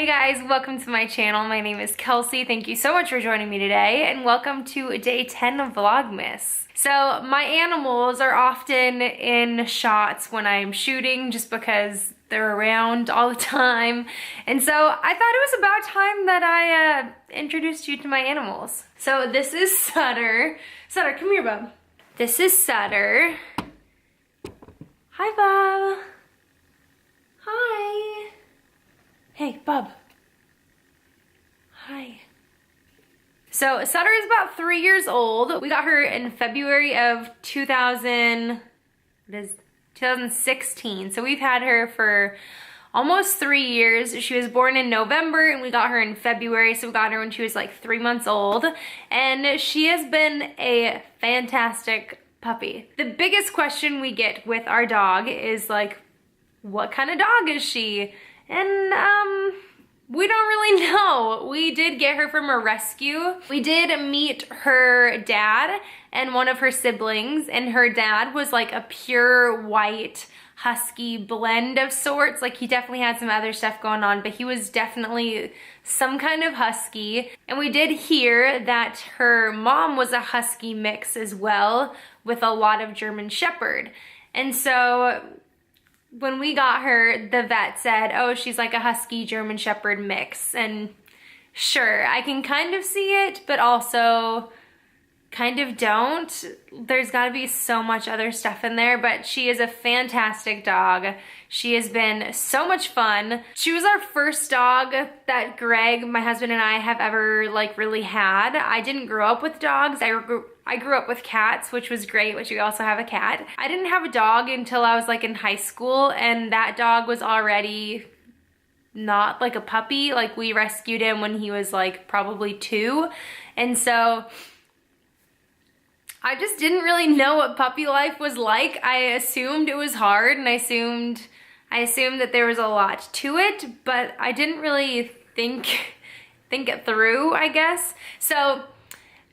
Hey guys, welcome to my channel. My name is Kelsey. Thank you so much for joining me today, and welcome to day 10 of Vlogmas. So my animals are often in shots when I'm shooting just because they're around all the time. And so I thought it was about time that I introduced you to my animals. So this is Sutter. Sutter, come here, bub. This is Sutter. Hi, bub. Hi. Hey, bub. Hi. So Sutter is about 3 years old. We got her in February of 2016. So we've had her for almost 3 years. She was born in November and we got her in February. So we got her when she was like 3 months old. And she has been a fantastic puppy. The biggest question we get with our dog is like, what kind of dog is she? And we don't really know. We did get her from a rescue. We did meet her dad and one of her siblings, and her dad was like a pure white husky blend of sorts. Like he definitely had some other stuff going on, but he was definitely some kind of husky. And we did hear that her mom was a husky mix as well with a lot of German Shepherd. And so when we got her, the vet said, oh, she's like a husky German Shepherd mix. And sure, I can kind of see it, but also kind of don't. There's gotta be so much other stuff in there, but she is a fantastic dog. She has been so much fun. She was our first dog that Greg, my husband, and I have ever like really had. I didn't grow up with dogs. I grew up with cats, which was great, which we also have a cat. I didn't have a dog until I was like in high school, and that dog was already not like a puppy. Like we rescued him when he was like probably 2. And so I just didn't really know what puppy life was like. I assumed it was hard, and I assumed that there was a lot to it, but I didn't really think it through, I guess. So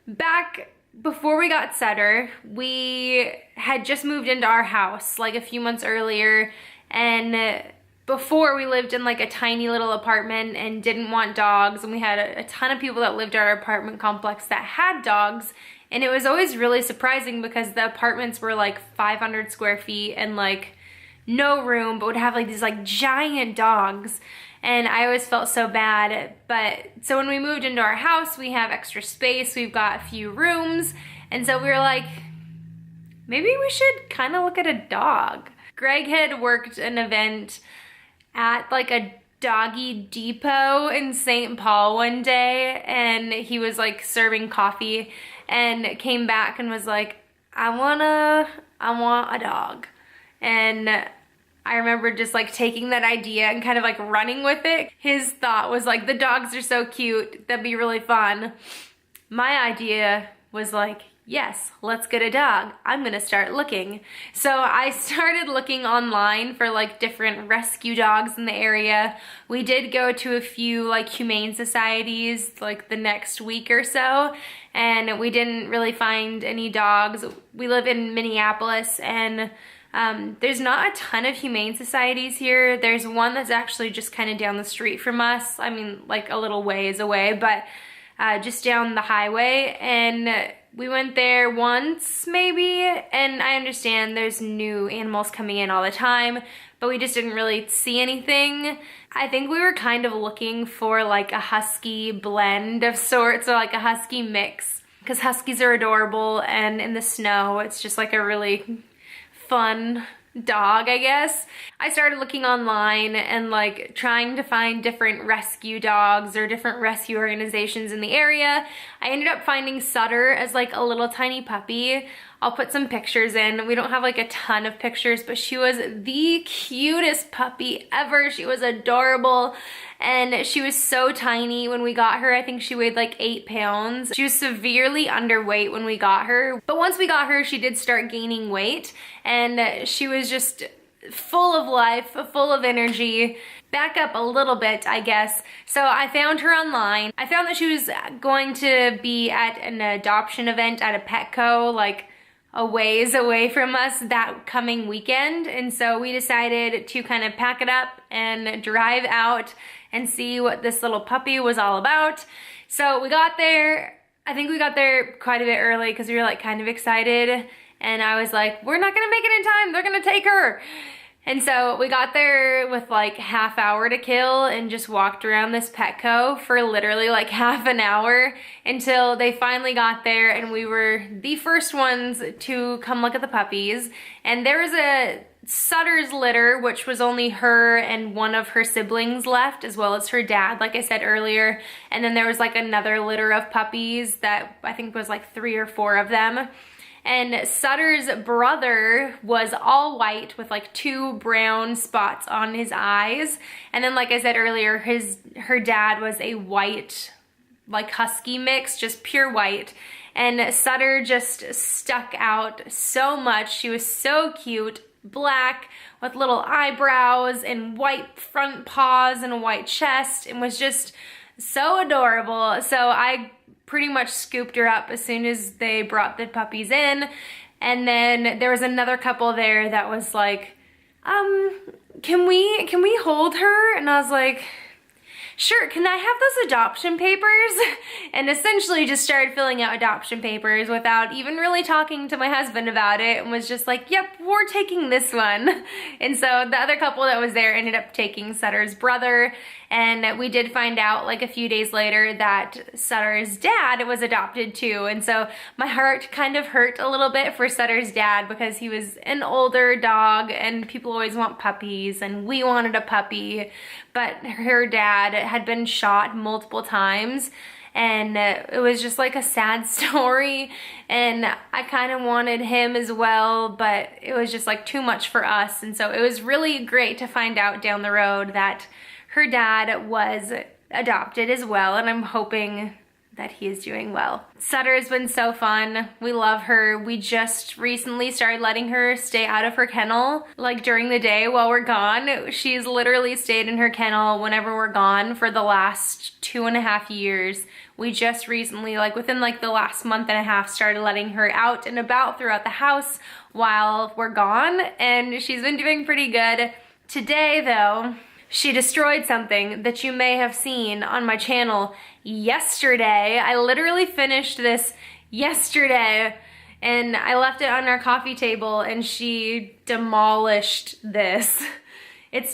back before we got Sutter, we had just moved into our house like a few months earlier, and before we lived in like a tiny little apartment and didn't want dogs, and we had a ton of people that lived at our apartment complex that had dogs, and it was always really surprising because the apartments were like 500 square feet and like no room, but would have like these like giant dogs. And I always felt so bad. But so when we moved into our house, we have extra space. We've got a few rooms. And so we were like, maybe we should kind of look at a dog. Greg had worked an event at like a doggy depot in St. Paul one day, and he was like serving coffee and came back and was like, I want a dog. And I remember just like taking that idea and kind of like running with it. His thought was like, the dogs are so cute, that'd be really fun. My idea was like, yes, let's get a dog. I'm gonna start looking. So I started looking online for like different rescue dogs in the area. We did go to a few like humane societies like the next week or so, and we didn't really find any dogs. We live in Minneapolis, and there's not a ton of humane societies here. There's one that's actually just kind of down the street from us. I mean, like a little ways away, but just down the highway. And we went there once maybe, and I understand there's new animals coming in all the time, but we just didn't really see anything. I think we were kind of looking for like a husky blend of sorts, or like a husky mix, because huskies are adorable, and in the snow it's just like a really fun dog, I guess. I started looking online and like trying to find different rescue dogs or different rescue organizations in the area. I ended up finding Sutter as like a little tiny puppy. I'll put some pictures in. We don't have like a ton of pictures, but she was the cutest puppy ever. She was adorable, and she was so tiny when we got her. I think she weighed like 8 pounds. She was severely underweight when we got her, but once we got her, she did start gaining weight, and she was just full of life, full of energy. Back up a little bit, I guess. So I found her online. I found that she was going to be at an adoption event at a Petco, like a ways away from us that coming weekend. And so we decided to kind of pack it up and drive out and see what this little puppy was all about. So we got there. I think we got there quite a bit early because we were like kind of excited, and I was like, we're not gonna make it in time, they're gonna take her. And so we got there with like half hour to kill and just walked around this Petco for literally like half an hour until they finally got there, and we were the first ones to come look at the puppies. And there was a Sutter's litter, which was only her and one of her siblings left, as well as her dad, like I said earlier. And then there was like another litter of puppies that I think was like 3 or 4 of them. And Sutter's brother was all white with like 2 brown spots on his eyes. And then, like I said earlier, her dad was a white, like husky mix, just pure white. And Sutter just stuck out so much. She was so cute, black with little eyebrows and white front paws and a white chest, and was just so adorable. So I pretty much scooped her up as soon as they brought the puppies in. And then there was another couple there that was like, can we hold her? And I was like, sure, can I have those adoption papers? And essentially just started filling out adoption papers without even really talking to my husband about it, and was just like, yep, we're taking this one. And so the other couple that was there ended up taking Sutter's brother, and we did find out like a few days later that Sutter's dad was adopted too. And so my heart kind of hurt a little bit for Sutter's dad because he was an older dog and people always want puppies, and we wanted a puppy. But her dad had been shot multiple times, and it was just like a sad story, and I kind of wanted him as well, but it was just like too much for us. And so it was really great to find out down the road that her dad was adopted as well, and I'm hoping that he is doing well. Sutter has been so fun. We love her. We just recently started letting her stay out of her kennel, like during the day while we're gone. She's literally stayed in her kennel whenever we're gone for the last 2.5 years. We just recently, like within like the last month and a half, started letting her out and about throughout the house while we're gone, and she's been doing pretty good. Today though, she destroyed something that you may have seen on my channel yesterday. I literally finished this yesterday, and I left it on our coffee table, and she demolished this. It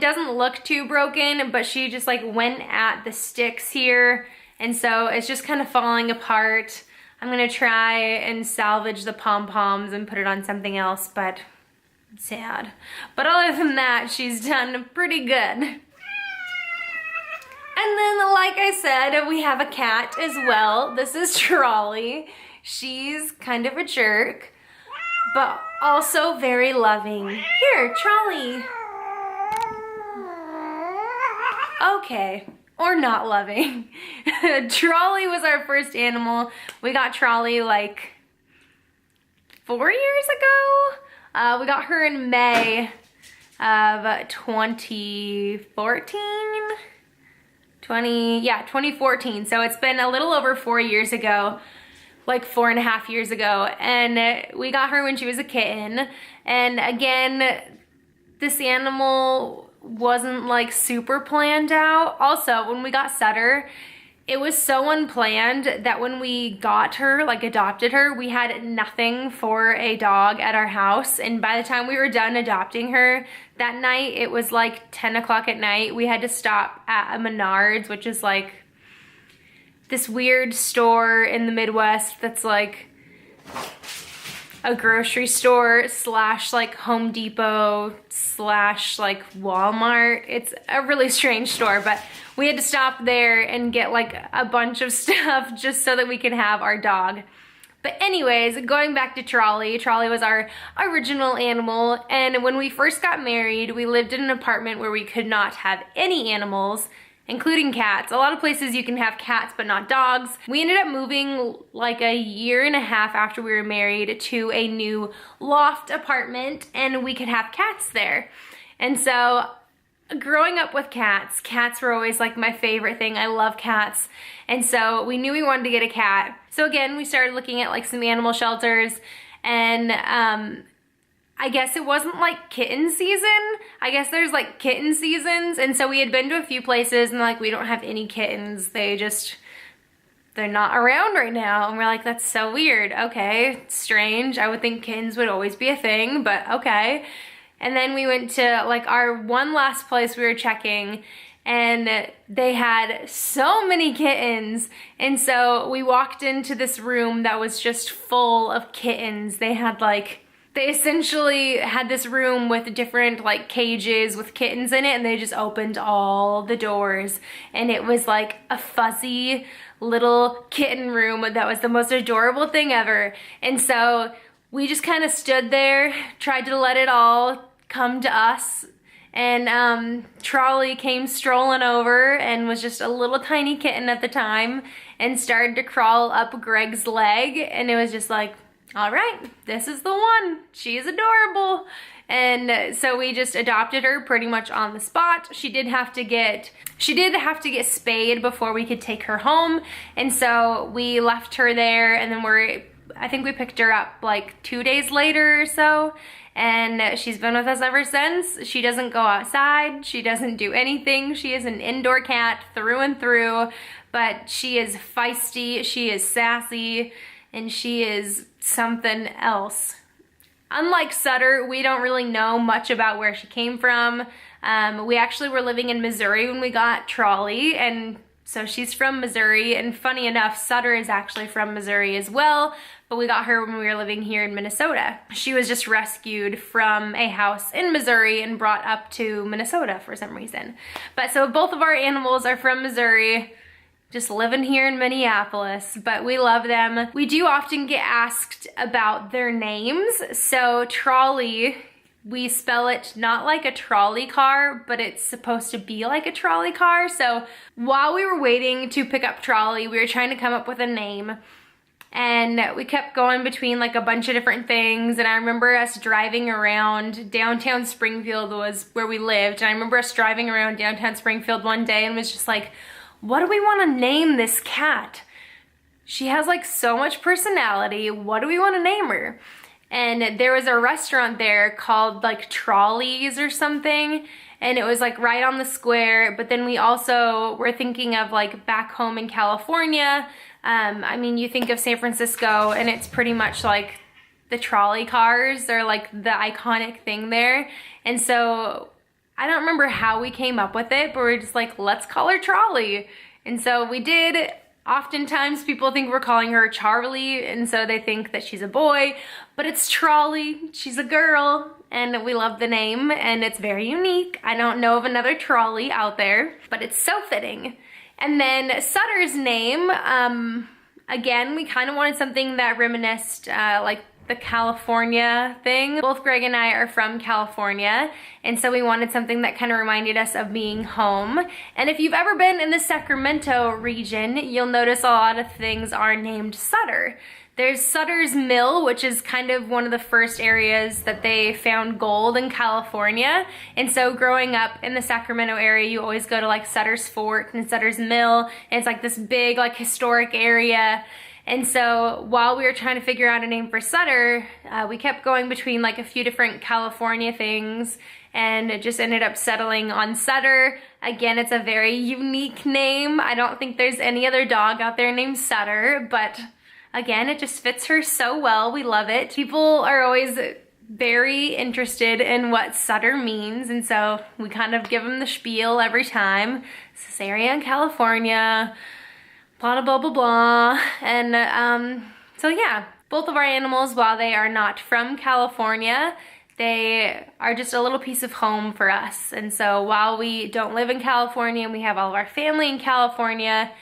doesn't look too broken, but she just like went at the sticks here, and so it's just kind of falling apart. I'm gonna try and salvage the pom-poms and put it on something else, but sad. But other than that, she's done pretty good. And then, like I said, we have a cat as well. This is Trolly. She's kind of a jerk, but also very loving. Here, Trolly. Okay, or not loving. Trolly was our first animal. We got Trolly like 4 years ago. We got her in May of 2014. 2014. So it's been a little over 4 years ago, like 4.5 years ago. And we got her when she was a kitten. And again, this animal wasn't like super planned out. Also, when we got Sutter, it was so unplanned that when we got her, like adopted her, we had nothing for a dog at our house. And by the time we were done adopting her that night, it was like 10 o'clock at night. We had to stop at a Menards, which is like this weird store in the Midwest that's like a grocery store slash like Home Depot slash like Walmart. It's a really strange store, but we had to stop there and get like a bunch of stuff just so that we could have our dog. But anyways, going back to Trolly. Trolly was our original animal, and when we first got married, we lived in an apartment where we could not have any animals, including cats. A lot of places you can have cats but not dogs. We ended up moving like a 1.5 years after we were married to a new loft apartment, and we could have cats there. And so growing up with cats were always like my favorite thing. I love cats. And so we knew we wanted to get a cat. So again, we started looking at like some animal shelters, and I guess it wasn't like kitten season. I guess there's like kitten seasons. And so we had been to a few places and like, we don't have any kittens. They're not around right now. And we're like, that's so weird. Okay, strange. I would think kittens would always be a thing, but okay. And then we went to like our one last place we were checking, and they had so many kittens. And so we walked into this room that was just full of kittens. They essentially had this room with different like cages with kittens in it, and they just opened all the doors, and it was like a fuzzy little kitten room that was the most adorable thing ever. And so we just kind of stood there, tried to let it all come to us, and Trolly came strolling over and was just a little tiny kitten at the time and started to crawl up Greg's leg, and it was just like, all right, this is the one. She's adorable. And so we just adopted her pretty much on the spot. She did have to get spayed before we could take her home. And so we left her there, and then I think we picked her up like 2 days later or so. And she's been with us ever since. She doesn't go outside. She doesn't do anything. She is an indoor cat through and through, but she is feisty, she is sassy, and she is something else. Unlike Sutter, we don't really know much about where she came from. We actually were living in Missouri when we got Trolly, and so she's from Missouri, and funny enough, Sutter is actually from Missouri as well, but we got her when we were living here in Minnesota. She was just rescued from a house in Missouri and brought up to Minnesota for some reason. But so both of our animals are from Missouri, just living here in Minneapolis, but we love them. We do often get asked about their names. So Trolly, we spell it not like a trolley car, but it's supposed to be like a trolley car. So while we were waiting to pick up Trolly, we were trying to come up with a name, and we kept going between like a bunch of different things. And I remember us driving around downtown Springfield was where we lived. And I remember us driving around downtown Springfield one day and was just like, what do we want to name this cat? She has like so much personality. What do we want to name her? And there was a restaurant there called like Trolleys or something, and it was like right on the square. But then we also were thinking of like back home in California. I mean, you think of San Francisco and it's pretty much like the trolley cars are like the iconic thing there. And so I don't remember how we came up with it, but we're just like, let's call her Trolly. And so we did. Oftentimes people think we're calling her Charlie, and so they think that she's a boy, but it's Trolly. She's a girl, and we love the name, and it's very unique. I don't know of another Trolly out there, but it's so fitting. And then Sutter's name, again, we kind of wanted something that reminisced like the California thing. Both Greg and I are from California, and so we wanted something that kind of reminded us of being home. And if you've ever been in the Sacramento region, you'll notice a lot of things are named Sutter. There's Sutter's Mill, which is kind of one of the first areas that they found gold in California. And so growing up in the Sacramento area, you always go to like Sutter's Fort and Sutter's Mill, and it's like this big like historic area. And so while we were trying to figure out a name for Sutter, we kept going between like a few different California things, and it just ended up settling on Sutter. Again, it's a very unique name. I don't think there's any other dog out there named Sutter, but again, it just fits her so well. We love it. People are always very interested in what Sutter means, and so we kind of give them the spiel every time. It's this area in California, blah, blah, blah, blah. And so yeah, both of our animals, while they are not from California, they are just a little piece of home for us. And so while we don't live in California and we have all of our family in California,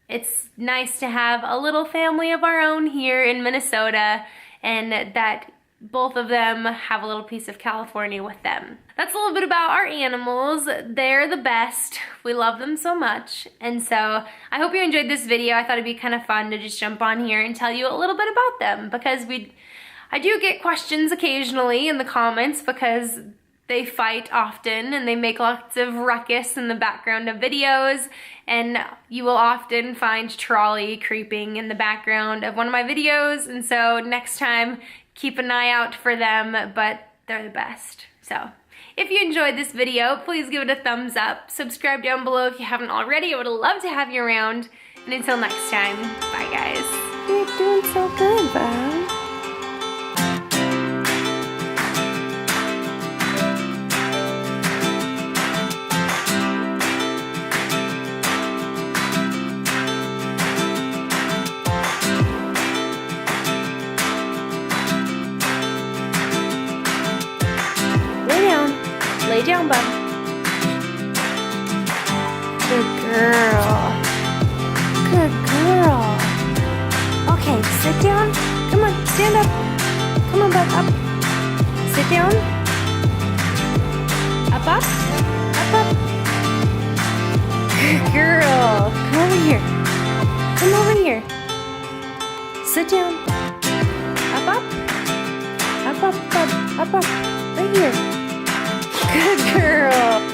it's nice to have a little family of our own here in Minnesota, and that both of them have a little piece of California with them. That's a little bit about our animals. They're the best. We love them so much. And so I hope you enjoyed this video. I thought it'd be kind of fun to just jump on here and tell you a little bit about them, because I do get questions occasionally in the comments, because they fight often and they make lots of ruckus in the background of videos, and you will often find Trolly creeping in the background of one of my videos. And so next time, keep an eye out for them, but they're the best. So if you enjoyed this video, please give it a thumbs up. Subscribe down below if you haven't already. I would love to have you around. And until next time, bye guys. You're doing so good, Bob. Lay down, bud. Good girl. Good girl. Okay, sit down. Come on, stand up. Come on, bud, up. Sit down. Up, up. Up, up. Good girl. Come over here. Come over here. Sit down. Up, up. Up, up, up, up, up. Right here. Good girl.